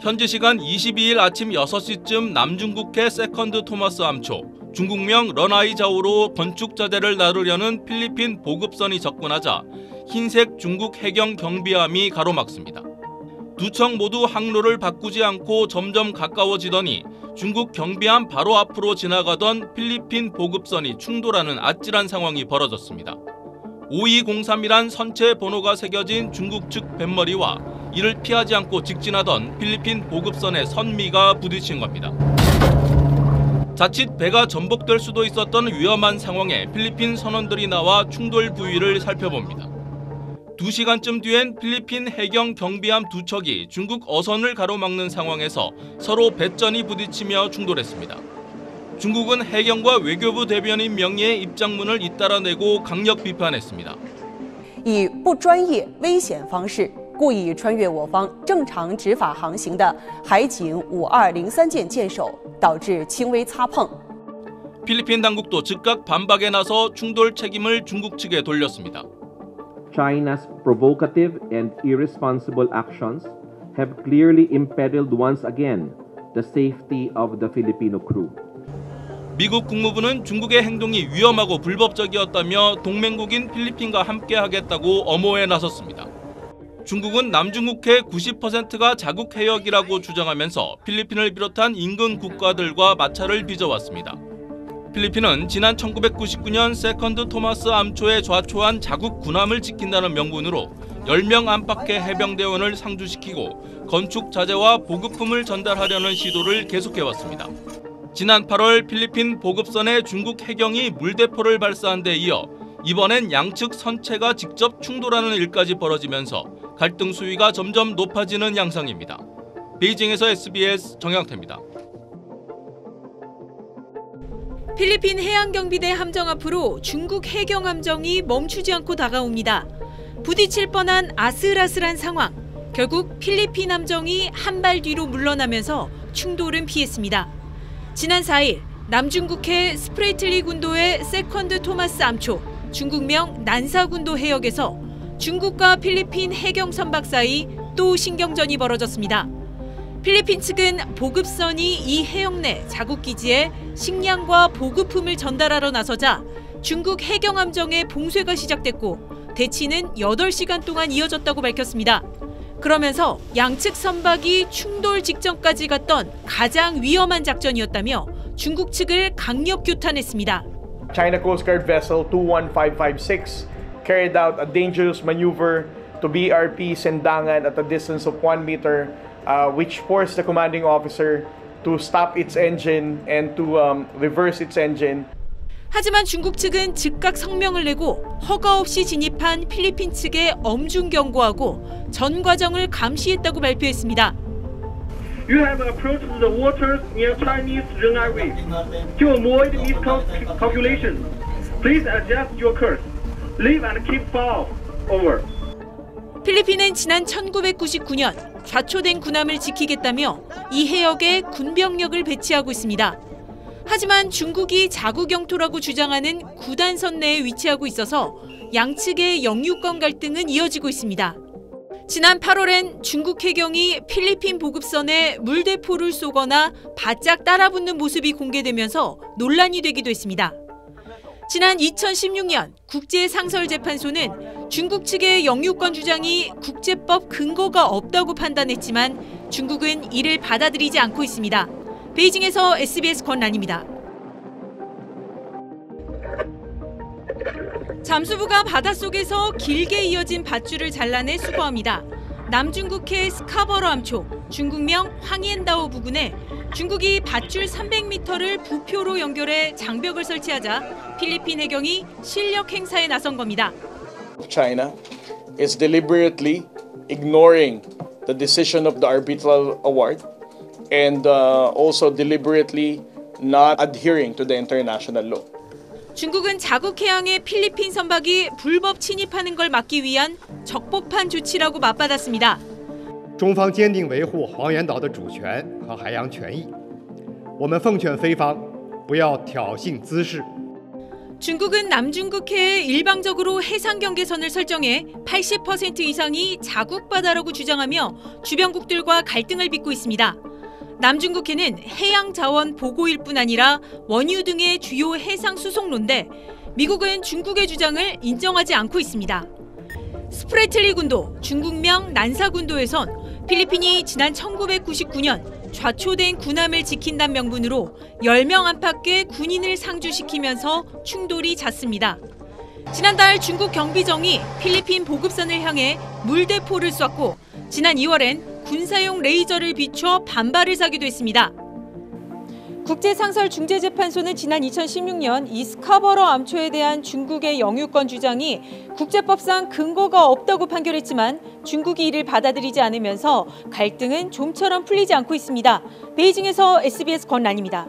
현지 시간 22일 아침 6시쯤 남중국해 세컨드 토마스 함초, 중국명 런아이자오로 건축자재를 나르려는 필리핀 보급선이 접근하자 흰색 중국 해경 경비함이 가로막습니다. 두 척 모두 항로를 바꾸지 않고 점점 가까워지더니 중국 경비함 바로 앞으로 지나가던 필리핀 보급선이 충돌하는 아찔한 상황이 벌어졌습니다. 5203이란 선체 번호가 새겨진 중국 측 뱃머리와 이를 피하지 않고 직진하던 필리핀 보급선의 선미가 부딪힌 겁니다. 자칫 배가 전복될 수도 있었던 위험한 상황에 필리핀 선원들이 나와 충돌 부위를 살펴봅니다. 2시간쯤 뒤엔 필리핀 해경 경비함 두 척이 중국 어선을 가로막는 상황에서 서로 배전이 부딪히며 충돌했습니다. 중국은 해경과 외교부 대변인 명의의 입장문을 잇따라 내고 강력 비판했습니다. 以不专业、危险方式故意穿越我方正常执法航行的海警5203舰舰首，导致轻微擦碰。 필리핀 당국도 즉각 반박에 나서 충돌 책임을 중국 측에 돌렸습니다. China's provocative and irresponsible actions have clearly impeded once again the safety of the Filipino crew. 미국 국무부는 중국의 행동이 위험하고 불법적이었다며 동맹국인 필리핀과 함께하겠다고 엄호에 나섰습니다. 중국은 남중국해 90%가 자국 해역이라고 주장하면서 필리핀을 비롯한 인근 국가들과 마찰을 빚어왔습니다. 필리핀은 지난 1999년 세컨드 토마스 암초에 좌초한 자국 군함을 지킨다는 명분으로 10명 안팎의 해병대원을 상주시키고 건축 자재와 보급품을 전달하려는 시도를 계속해왔습니다. 지난 8월 필리핀 보급선에 중국 해경이 물대포를 발사한 데 이어 이번엔 양측 선체가 직접 충돌하는 일까지 벌어지면서 갈등 수위가 점점 높아지는 양상입니다. 베이징에서 SBS 정영태입니다. 필리핀 해양경비대 함정 앞으로 중국 해경 함정이 멈추지 않고 다가옵니다. 부딪힐 뻔한 아슬아슬한 상황. 결국 필리핀 함정이 한 발 뒤로 물러나면서 충돌은 피했습니다. 지난 4일 남중국해 스프레이틀리 군도의 세컨드 토마스 암초, 중국명 난사군도 해역에서 중국과 필리핀 해경 선박 사이 또 신경전이 벌어졌습니다. 필리핀 측은 보급선이 이 해역 내 자국기지에 식량과 보급품을 전달하러 나서자 중국 해경 함정의 봉쇄가 시작됐고 대치는 8시간 동안 이어졌다고 밝혔습니다. 그러면서 양측 선박이 충돌 직전까지 갔던 가장 위험한 작전이었다며 중국 측을 강력 규탄했습니다. China Coast Guard vessel 21556 carried out a dangerous maneuver to BRP Sendangan at a distance of 1 meter, which forced the commanding officer to stop its engine and to reverse its engine. 하지만 중국 측은 즉각 성명을 내고 허가 없이 진입한 필리핀 측에 엄중 경고하고 전 과정을 감시했다고 발표했습니다. You have approached the waters near Chinese Renai Reef. To avoid miscalculation, please adjust your course. Leave and keep far over. 필리핀은 지난 1999년 좌초된 군함을 지키겠다며 이 해역에 군병력을 배치하고 있습니다. 하지만 중국이 자국 영토라고 주장하는 구단선 내에 위치하고 있어서 양측의 영유권 갈등은 이어지고 있습니다. 지난 8월엔 중국 해경이 필리핀 보급선에 물대포를 쏘거나 바짝 따라붙는 모습이 공개되면서 논란이 되기도 했습니다. 지난 2016년 국제상설재판소는 중국 측의 영유권 주장이 국제법 근거가 없다고 판단했지만 중국은 이를 받아들이지 않고 있습니다. 베이징에서 SBS 권란입니다. 잠수부가 바닷속에서 길게 이어진 밧줄을 잘라내 수거합니다. 남중국해 스카버러 암초, 중국명 황옌다오 부근에 중국이 밧줄 300m를 부표로 연결해 장벽을 설치하자 필리핀 해경이 실력 행사에 나선 겁니다. China is deliberately ignoring the decision of the arbitral award and also deliberately not adhering to the international law. 중국은 자국 해양에 필리핀 선박이 불법 침입하는 걸 막기 위한 적법한 조치라고 맞받았습니다. 中方坚定维护黄岩岛的主权和海洋权益。我们奉劝菲方不要挑衅滋事。 중국은 남중국해에 일방적으로 해상 경계선을 설정해 80% 이상이 자국 바다라고 주장하며 주변국들과 갈등을 빚고 있습니다. 남중국해는 해양 자원 보고일 뿐 아니라 원유 등의 주요 해상 수송로인데 미국은 중국의 주장을 인정하지 않고 있습니다. 스프레틀리 군도, 중국명 난사 군도에선 필리핀이 지난 1999년 좌초된 군함을 지킨다는 명분으로 10명 안팎의 군인을 상주시키면서 충돌이 잦습니다. 지난달 중국 경비정이 필리핀 보급선을 향해 물대포를 쐈고 지난 2월엔 군사용 레이저를 비춰 반발을 사기도 했습니다. 국제상설중재재판소는 지난 2016년 이 스카버러 암초에 대한 중국의 영유권 주장이 국제법상 근거가 없다고 판결했지만 중국이 이를 받아들이지 않으면서 갈등은 좀처럼 풀리지 않고 있습니다. 베이징에서 SBS 권란입니다.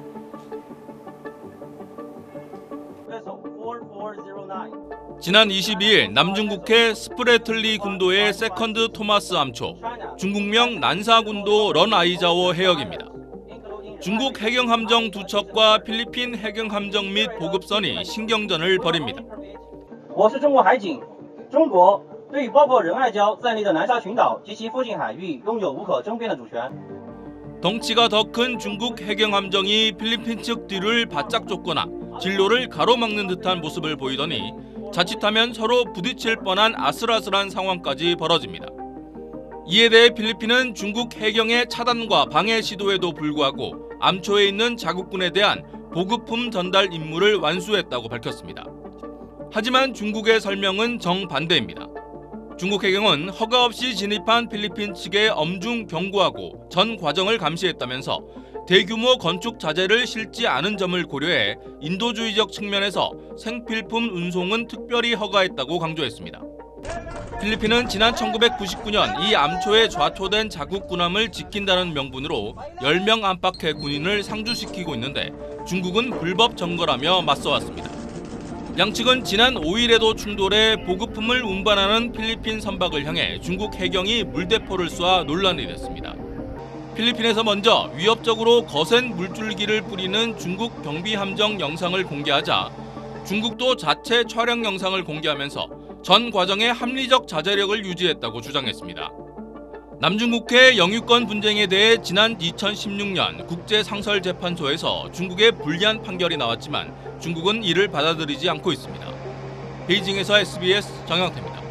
지난 22일 남중국해 스프레틀리 군도의 세컨드 토마스 암초, 중국명 난사 군도 런아이자워 해역입니다. 중국 해경함정 두 척과 필리핀 해경함정 및 보급선이 신경전을 벌입니다. 我是中国海警，中国对于包括仁爱礁在内的南沙群岛及其附近海域拥有无可争辩的主权。 덩치가 더 큰 중국 해경함정이 필리핀 측 뒤를 바짝 쫓거나 진로를 가로막는 듯한 모습을 보이더니 자칫하면 서로 부딪힐 뻔한 아슬아슬한 상황까지 벌어집니다. 이에 대해 필리핀은 중국 해경의 차단과 방해 시도에도 불구하고 암초에 있는 자국군에 대한 보급품 전달 임무를 완수했다고 밝혔습니다. 하지만 중국의 설명은 정반대입니다. 중국 해경은 허가 없이 진입한 필리핀 측에 엄중 경고하고 전 과정을 감시했다면서 대규모 건축 자재를 실지 않은 점을 고려해 인도주의적 측면에서 생필품 운송은 특별히 허가했다고 강조했습니다. 필리핀은 지난 1999년 이 암초에 좌초된 자국 군함을 지킨다는 명분으로 10명 안팎의 군인을 상주시키고 있는데 중국은 불법 점거라며 맞서왔습니다. 양측은 지난 5일에도 충돌해 보급품을 운반하는 필리핀 선박을 향해 중국 해경이 물대포를 쏴 논란이 됐습니다. 필리핀에서 먼저 위협적으로 거센 물줄기를 뿌리는 중국 경비함정 영상을 공개하자 중국도 자체 촬영 영상을 공개하면서 전 과정에 합리적 자제력을 유지했다고 주장했습니다. 남중국해 영유권 분쟁에 대해 지난 2016년 국제상설재판소에서 중국의 불리한 판결이 나왔지만 중국은 이를 받아들이지 않고 있습니다. 베이징에서 SBS 정영태입니다.